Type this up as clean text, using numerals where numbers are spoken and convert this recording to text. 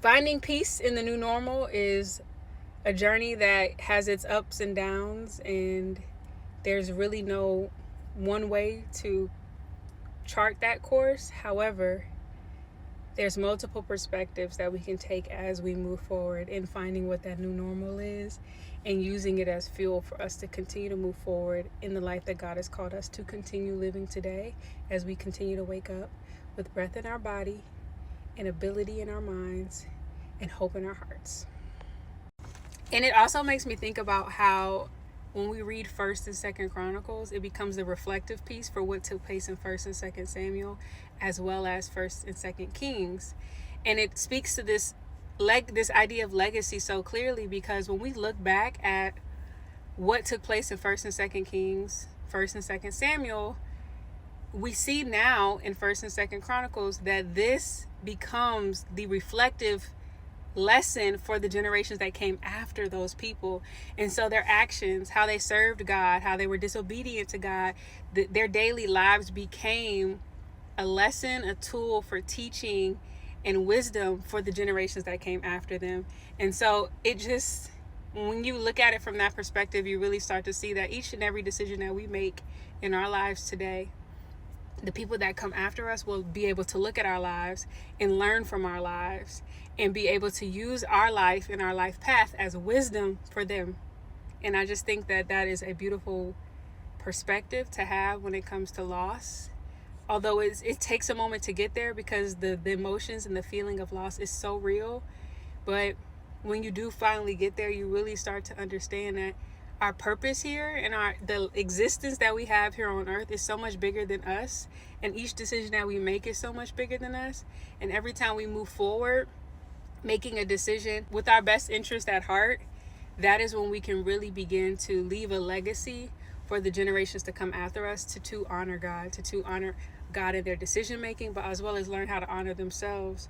Finding peace in the new normal is a journey that has its ups and downs, and there's really no one way to chart that course. However, there's multiple perspectives that we can take as we move forward in finding what that new normal is and using it as fuel for us to continue to move forward in the life that God has called us to continue living today, as we continue to wake up with breath in our body and ability in our minds and hope in our hearts. And it also makes me think about how when we read First and Second Chronicles, it becomes a reflective piece for what took place in First and Second Samuel, as well as First and Second Kings. And it speaks to this idea of legacy so clearly, because when we look back at what took place in First and Second Kings, First and Second Samuel, we see now in First and Second Chronicles that this becomes the reflective lesson for the generations that came after those people. And so their actions, how they served God, how they were disobedient to God, their daily lives became a lesson, a tool for teaching and wisdom for the generations that came after them. And so it just, when you look at it from that perspective, you really start to see that each and every decision that we make in our lives today, the people that come after us will be able to look at our lives and learn from our lives and be able to use our life and our life path as wisdom for them. And I just think that that is a beautiful perspective to have when it comes to loss. Although it takes a moment to get there, because the emotions and the feeling of loss is so real. But when you do finally get there, you really start to understand that our purpose here and the existence that we have here on earth is so much bigger than us, and each decision that we make is so much bigger than us. And every time we move forward making a decision with our best interest at heart, that is when we can really begin to leave a legacy for the generations to come after us, to honor God, to honor God in their decision making, but as well as learn how to honor themselves